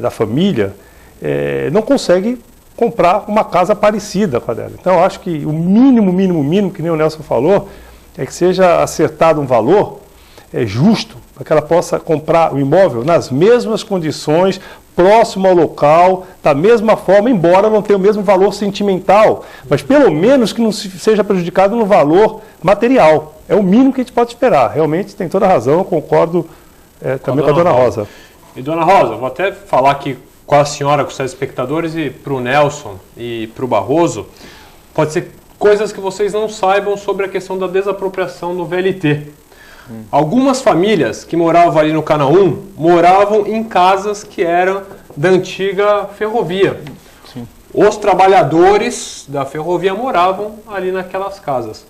da família, não consegue comprar uma casa parecida com a dela. Então, eu acho que o mínimo, que nem o Nelson falou, é que seja acertado um valor justo, para que ela possa comprar o imóvel nas mesmas condições, próximo ao local, da mesma forma, embora não tenha o mesmo valor sentimental, mas pelo menos que não seja prejudicado no valor material. É o mínimo que a gente pode esperar. Realmente tem toda a razão, eu concordo também com a dona Rosa. E dona Rosa, vou até falar aqui com a senhora, com os telespectadores, e para o Nelson e para o Barroso, pode ser coisas que vocês não saibam sobre a questão da desapropriação do VLT. Algumas famílias que moravam ali no Canaã moravam em casas que eram da antiga ferrovia. Sim. Os trabalhadores da ferrovia moravam ali naquelas casas.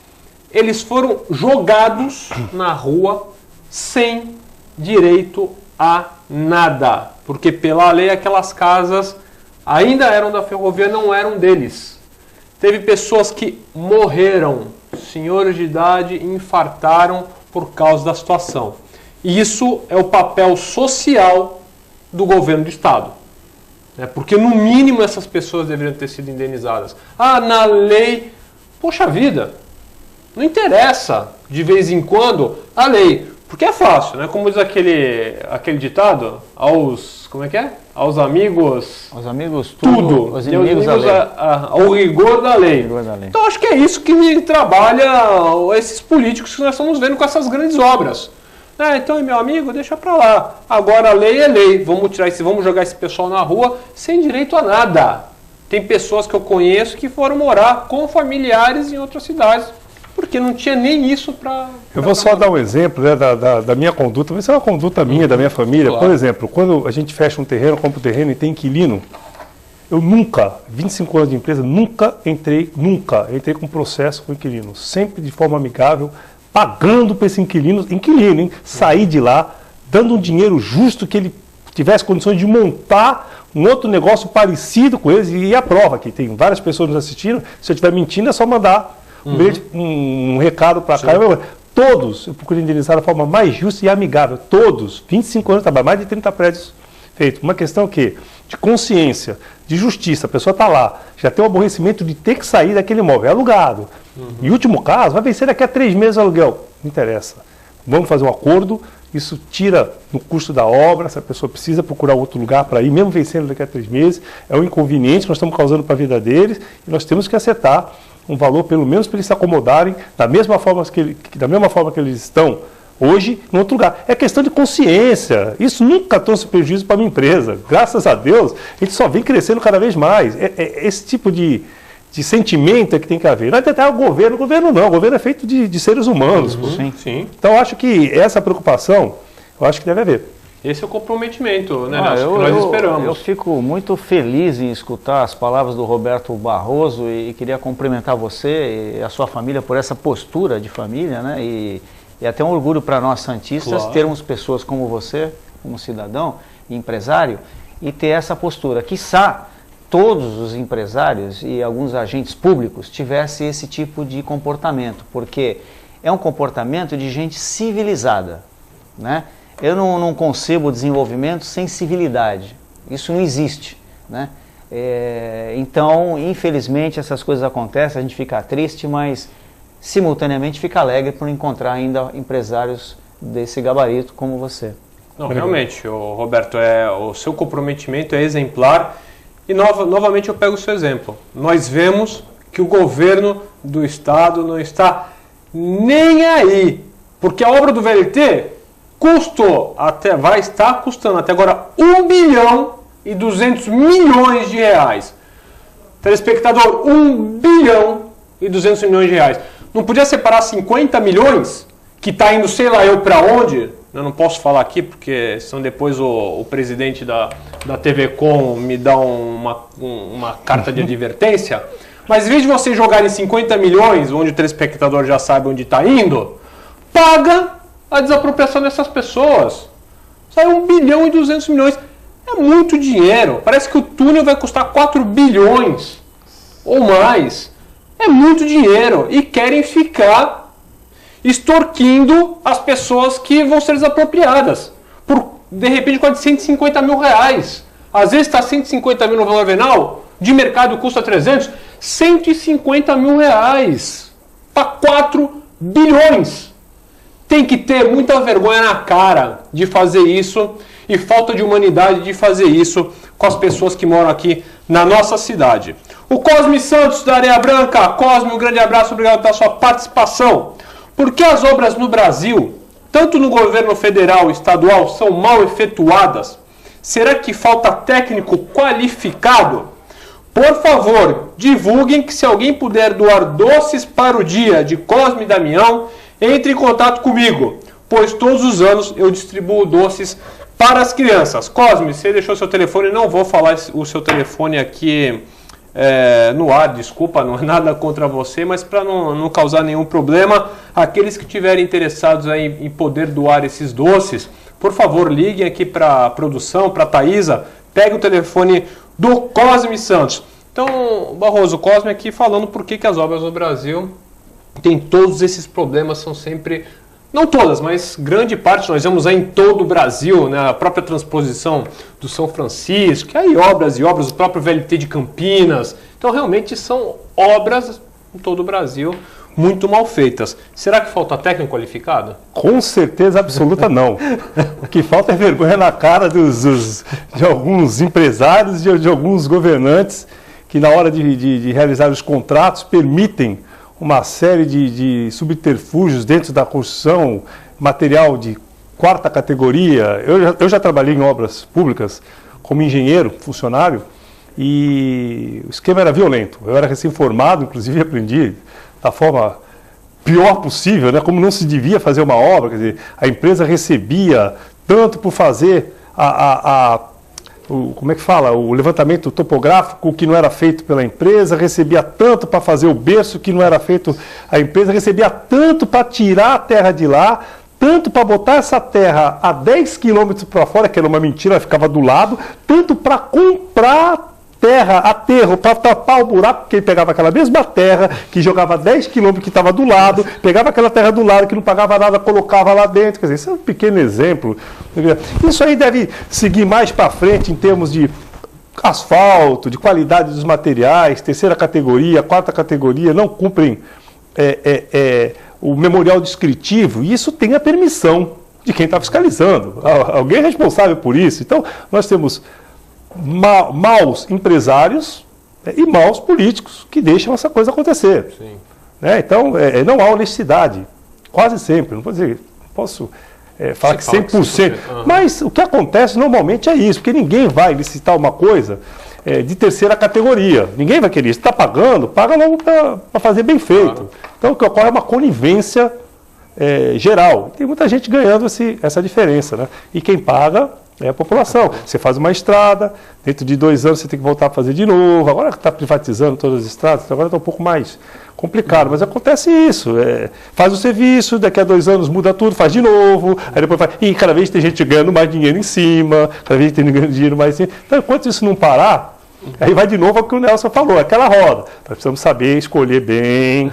Eles foram jogados na rua sem direito a nada, porque pela lei aquelas casas ainda eram da ferrovia, não eram deles. Teve pessoas que morreram, senhores de idade, infartaram por causa da situação. E isso é o papel social do governo do Estado. Porque no mínimo essas pessoas deveriam ter sido indenizadas. Ah, na lei, poxa vida, não interessa de vez em quando a lei. Porque é fácil, né? Como diz aquele ditado, como é que é? Aos amigos... Aos amigos tudo, aos inimigos ao rigor da lei. Então acho que é isso que trabalha esses políticos que nós estamos vendo com essas grandes obras. Então, meu amigo, deixa pra lá. Agora a lei é lei. Vamos jogar esse pessoal na rua sem direito a nada. Tem pessoas que eu conheço que foram morar com familiares em outras cidades, porque não tinha nem isso para... Eu vou só dar um exemplo, né, da minha conduta. Vai ser uma conduta minha, da minha família. Claro. Por exemplo, quando a gente fecha um terreno, compra um terreno e tem inquilino, eu nunca, 25 anos de empresa, nunca entrei com processo com inquilino. Sempre de forma amigável, pagando para esse inquilino, hein, sair de lá, dando um dinheiro justo que ele tivesse condições de montar um outro negócio parecido com eles. E a prova, que tem várias pessoas nos assistindo, se eu estiver mentindo é só mandar um recado para cá. Todos, eu procuro indenizar da forma mais justa e amigável. Todos, 25 anos de trabalho, mais de 30 prédios feitos. Uma questão que de consciência, de justiça, a pessoa está lá, já tem o aborrecimento de ter que sair daquele imóvel, é alugado. Em último caso, vai vencer daqui a 3 meses o aluguel. Não interessa. Vamos fazer um acordo, isso tira no custo da obra, se a pessoa precisa procurar outro lugar para ir, mesmo vencendo daqui a 3 meses, é um inconveniente que nós estamos causando para a vida deles e nós temos que acertar um valor, pelo menos, para eles se acomodarem da mesma forma que eles estão hoje em outro lugar. É questão de consciência. Isso nunca trouxe prejuízo para a minha empresa. Graças a Deus, a gente só vem crescendo cada vez mais. Esse tipo de sentimento é que tem que haver. Não é tentar o governo não. O governo é feito de seres humanos. Sim. Então, eu acho que essa preocupação, eu acho que deve haver. Esse é o comprometimento, né, Nelson, que nós esperamos. Eu fico muito feliz em escutar as palavras do Roberto Barroso e queria cumprimentar você e a sua família por essa postura de família, né? E até um orgulho para nós santistas termos pessoas como você, como cidadão e empresário, e ter essa postura. Quiçá todos os empresários e alguns agentes públicos tivessem esse tipo de comportamento, porque é um comportamento de gente civilizada, né? Eu não concebo desenvolvimento sem civilidade. Isso não existe, né? Então, infelizmente, essas coisas acontecem, a gente fica triste, mas simultaneamente fica alegre por encontrar ainda empresários desse gabarito como você. Não, realmente, Roberto, o seu comprometimento é exemplar e novamente eu pego o seu exemplo. Nós vemos que o governo do Estado não está nem aí, porque a obra do VLT vai estar custando até agora 1 bilhão e 200 milhões de reais. Telespectador, 1 bilhão e 200 milhões de reais. Não podia separar 50 milhões, que está indo sei lá eu para onde? Eu não posso falar aqui, porque senão depois o presidente da TV Com me dá uma carta de advertência. Mas em vez de vocês jogarem 50 milhões, onde o telespectador já sabe onde está indo, paga a desapropriação dessas pessoas. Sai 1 bilhão e 200 milhões. É muito dinheiro. Parece que o túnel vai custar 4 bilhões ou mais. É muito dinheiro. E querem ficar extorquindo as pessoas que vão ser desapropriadas. Por, de repente, quase 150 mil reais. Às vezes está 150 mil no valor venal. De mercado custa 300. 150 mil reais. Para 4 bilhões. tem que ter muita vergonha na cara de fazer isso e falta de humanidade de fazer isso com as pessoas que moram aqui na nossa cidade. O Cosme Santos da Areia Branca. Cosme, um grande abraço, obrigado pela sua participação. Por que as obras no Brasil, tanto no governo federal e estadual, são mal efetuadas? Será que falta técnico qualificado? Por favor, divulguem que se alguém puder doar doces para o dia de Cosme Damião, entre em contato comigo, pois todos os anos eu distribuo doces para as crianças. Cosme, você deixou seu telefone, não vou falar o seu telefone aqui no ar, desculpa, não é nada contra você, mas para não causar nenhum problema, aqueles que estiverem interessados aí em poder doar esses doces, por favor, liguem aqui para a produção, para a Thaisa, pegue o telefone do Cosme Santos. Então, Barroso, Cosme aqui falando por que as obras no Brasil têm todos esses problemas, são sempre... Não todas, mas grande parte, nós vemos aí em todo o Brasil, né, a própria transposição do São Francisco, que aí obras e obras, o próprio VLT de Campinas. Então, realmente são obras em todo o Brasil muito mal feitas. Será que falta técnico qualificado? Com certeza absoluta não. O que falta é vergonha na cara de alguns empresários, de alguns governantes que na hora de realizar os contratos permitem uma série de subterfúgios dentro da construção, material de quarta categoria. Eu já trabalhei em obras públicas como engenheiro, funcionário, e o esquema era violento. Eu era recém-formado, inclusive aprendi da forma pior possível, né, como não se devia fazer uma obra. Quer dizer, a empresa recebia tanto por fazer como é que fala? O levantamento topográfico que não era feito pela empresa, recebia tanto para fazer o berço que não era feito, a empresa recebia tanto para tirar a terra de lá, tanto para botar essa terra a 10 quilômetros para fora, que era uma mentira, ela ficava do lado, tanto para comprar terra, aterro, para tapar o buraco, porque ele pegava aquela mesma terra, que jogava 10 quilômetros, que estava do lado, pegava aquela terra do lado, que não pagava nada, colocava lá dentro. Quer dizer, isso é um pequeno exemplo. Isso aí deve seguir mais para frente em termos de asfalto, de qualidade dos materiais, terceira categoria, quarta categoria, não cumprem o memorial descritivo, e isso tem a permissão de quem está fiscalizando. Alguém é responsável por isso. Então, nós temos maus empresários e maus políticos que deixam essa coisa acontecer. Sim. Né? Então, não há honestidade, quase sempre. Não posso falar que 100%. Mas o que acontece normalmente é isso, porque ninguém vai licitar uma coisa de terceira categoria. Ninguém vai querer. Se está pagando, paga logo para fazer bem feito. Claro. Então, o que ocorre é uma conivência geral. Tem muita gente ganhando essa diferença. Né? E quem paga é a população. Você faz uma estrada, dentro de 2 anos você tem que voltar a fazer de novo. Agora que está privatizando todas as estradas, agora está um pouco mais complicado. Mas acontece isso. Faz o serviço, daqui a 2 anos muda tudo, faz de novo. Aí depois faz. E cada vez tem gente ganhando mais dinheiro em cima, cada vez tem ganhando dinheiro mais em cima. Então, enquanto isso não parar, aí vai de novo ao que o Nelson falou, aquela roda. Nós precisamos saber escolher bem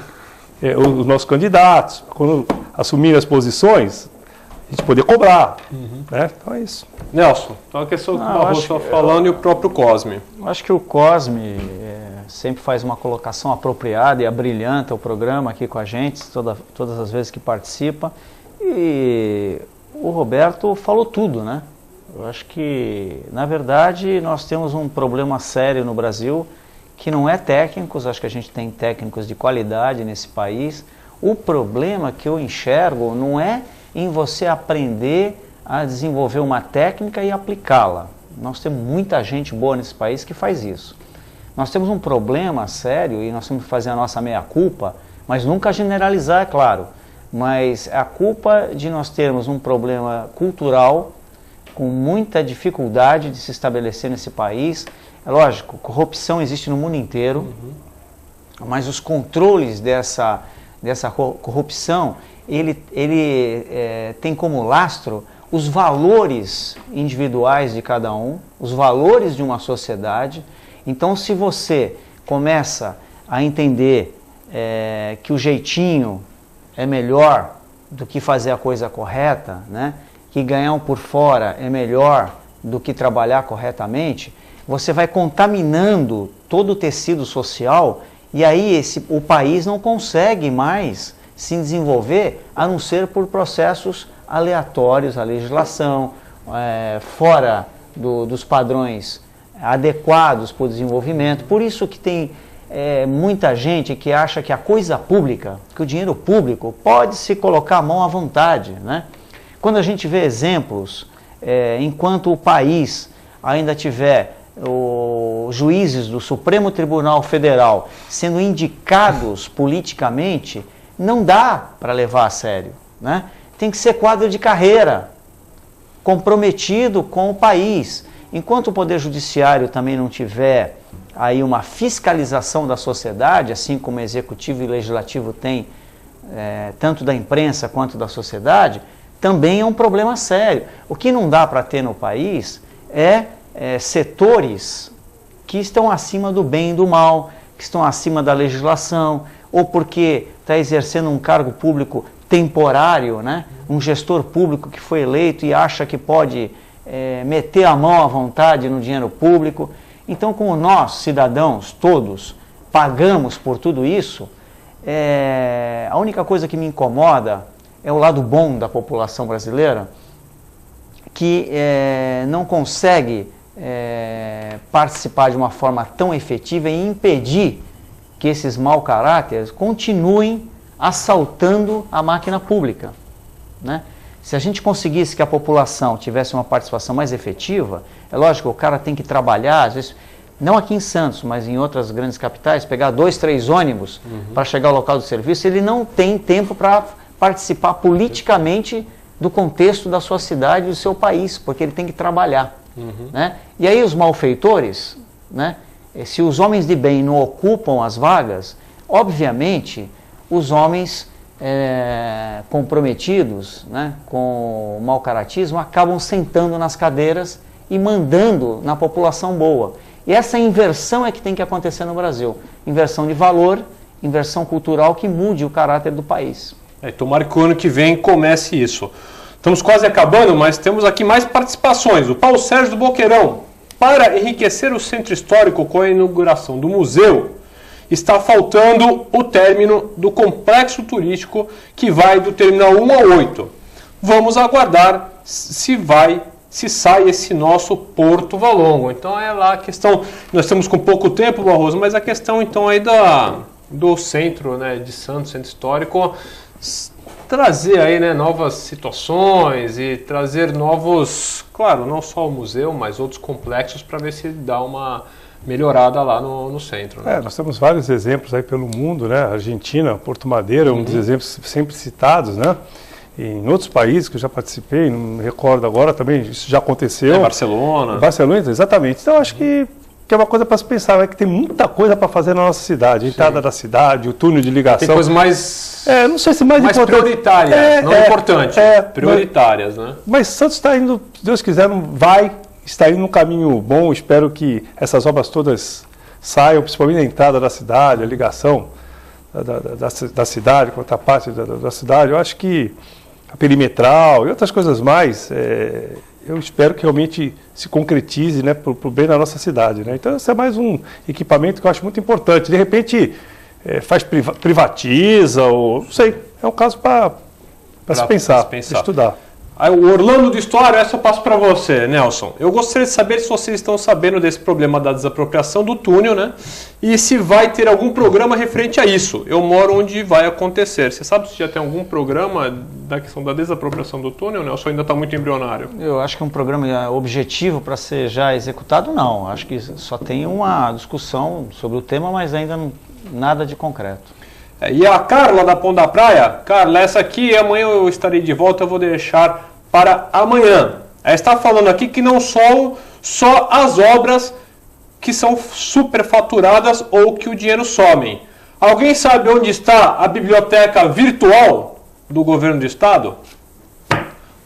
os nossos candidatos. Quando assumir as posições, a gente poder cobrar. Né? Então é isso. Nelson, então a questão que o Barroso está falando e o próprio Cosme. Eu acho que o Cosme sempre faz uma colocação apropriada e abrilhanta o programa aqui com a gente, todas as vezes que participa. E o Roberto falou tudo, né? Eu acho que, na verdade, nós temos um problema sério no Brasil, que não é técnicos, acho que a gente tem técnicos de qualidade nesse país. O problema que eu enxergo não é em você aprender a desenvolver uma técnica e aplicá-la. Nós temos muita gente boa nesse país que faz isso. Nós temos um problema sério e nós temos que fazer a nossa meia-culpa, mas nunca generalizar, é claro. Mas a culpa de nós termos um problema cultural com muita dificuldade de se estabelecer nesse país. É lógico, corrupção existe no mundo inteiro, mas os controles dessa corrupção, ele tem como lastro os valores individuais de cada um, os valores de uma sociedade. Então, se você começa a entender que o jeitinho é melhor do que fazer a coisa correta, né? Que ganhar um por fora é melhor do que trabalhar corretamente, você vai contaminando todo o tecido social e aí o país não consegue mais se desenvolver a não ser por processos aleatórios à legislação, fora dos padrões adequados para o desenvolvimento. Por isso que tem muita gente que acha que a coisa pública, que o dinheiro público pode se colocar a mão à vontade, né? Quando a gente vê exemplos, enquanto o país ainda tiver os juízes do Supremo Tribunal Federal sendo indicados politicamente, não dá para levar a sério, né? Tem que ser quadro de carreira, comprometido com o país. Enquanto o Poder Judiciário também não tiver aí uma fiscalização da sociedade, assim como o Executivo e o Legislativo tem, tanto da imprensa quanto da sociedade, também é um problema sério. O que não dá para ter no país setores que estão acima do bem e do mal, que estão acima da legislação, ou porque está exercendo um cargo público temporário, né? Um gestor público que foi eleito e acha que pode meter a mão à vontade no dinheiro público. Então, como nós, cidadãos, todos, pagamos por tudo isso, a única coisa que me incomoda é o lado bom da população brasileira, que não consegue participar de uma forma tão efetiva e impedir que esses mau caráteres continuem assaltando a máquina pública, né? Se a gente conseguisse que a população tivesse uma participação mais efetiva, é lógico, o cara tem que trabalhar, às vezes, não aqui em Santos, mas em outras grandes capitais, pegar 2, 3 ônibus para chegar ao local do serviço, ele não tem tempo para participar politicamente do contexto da sua cidade e do seu país, porque ele tem que trabalhar, né? E aí os malfeitores, né? Se os homens de bem não ocupam as vagas, obviamente os homens comprometidos, né, com o mau caratismo acabam sentando nas cadeiras e mandando na população boa. E essa inversão é que tem que acontecer no Brasil. Inversão de valor, inversão cultural que mude o caráter do país. Tomara que o ano que vem comece isso. Estamos quase acabando, mas temos aqui mais participações. O Paulo Sérgio do Boqueirão. Para enriquecer o centro histórico com a inauguração do museu, está faltando o término do complexo turístico que vai do terminal 1 ao 8. Vamos aguardar se sai esse nosso Porto Valongo. Então é lá a questão, nós estamos com pouco tempo, Barroso, mas a questão então aí do centro, né, de Santos, centro histórico, trazer aí, né, novas situações e trazer novos, claro, não só o museu, mas outros complexos para ver se dá uma melhorada lá no centro, né? Nós temos vários exemplos aí pelo mundo, né? Argentina, Porto Madeira é um dos exemplos sempre citados, né? E em outros países que eu já participei, não me recordo agora também, isso já aconteceu. Barcelona. Barcelona, exatamente. Então acho que é uma coisa para se pensar, que tem muita coisa para fazer na nossa cidade. A entrada da cidade, o túnel de ligação. Tem coisas mais... não sei se mais importante. Prioritárias, não importante. Prioritárias, né? Mas Santos está indo, se Deus quiser, está indo num caminho bom. Espero que essas obras todas saiam, principalmente a entrada da cidade, a ligação da cidade com outra parte da cidade. Eu acho que a perimetral e outras coisas mais, eu espero que realmente se concretize, né, para o bem da nossa cidade, né? Então, esse é mais um equipamento que eu acho muito importante. De repente, privatiza, ou não sei, é um caso para se pensar, estudar. Aí, o Orlando do História, essa eu passo para você, Nelson. Eu gostaria de saber se vocês estão sabendo desse problema da desapropriação do túnel, né? E se vai ter algum programa referente a isso. Eu moro onde vai acontecer. Você sabe se já tem algum programa da questão da desapropriação do túnel, Nelson? Ainda está muito embrionário? Eu acho que um programa objetivo para ser já executado, não. Acho que só tem uma discussão sobre o tema, mas ainda nada de concreto. E a Carla da Pão da Praia, Carla, essa aqui amanhã eu estarei de volta, eu vou deixar para amanhã. Ela está falando aqui que não são só as obras que são superfaturadas ou que o dinheiro some. Alguém sabe onde está a biblioteca virtual do governo do estado?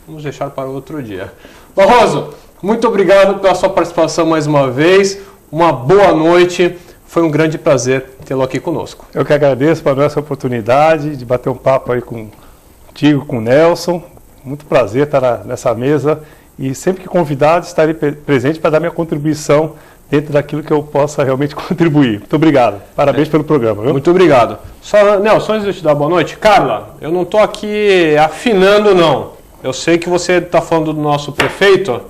Vamos deixar para outro dia. Barroso, muito obrigado pela sua participação mais uma vez. Uma boa noite. Foi um grande prazer tê-lo aqui conosco. Eu que agradeço por essa oportunidade de bater um papo aí contigo, com o Nelson. Muito prazer estar nessa mesa e sempre que convidado estarei presente para dar minha contribuição dentro daquilo que eu possa realmente contribuir. Muito obrigado. Parabéns pelo programa. Viu? Muito obrigado. Só, Nelson, antes de eu te dar boa noite, Carla, eu não estou aqui afinando, não. Eu sei que você está falando do nosso prefeito,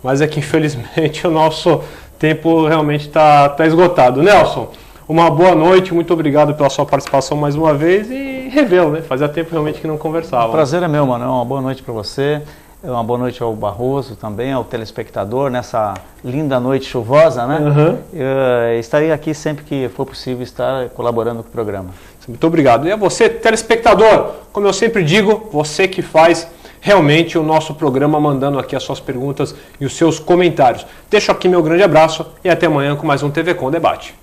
mas é que infelizmente o nosso tempo realmente está esgotado. Nelson, uma boa noite, muito obrigado pela sua participação mais uma vez e revê-lo, né? Fazia tempo realmente que não conversava. O prazer é meu, Manuel. Uma boa noite para você. Uma boa noite ao Barroso também, ao telespectador, nessa linda noite chuvosa, né? Eu estarei aqui sempre que for possível estar colaborando com o programa. Muito obrigado. E a você, telespectador, como eu sempre digo, você que faz realmente o nosso programa, mandando aqui as suas perguntas e os seus comentários. Deixo aqui meu grande abraço e até amanhã com mais um TV Com Debate.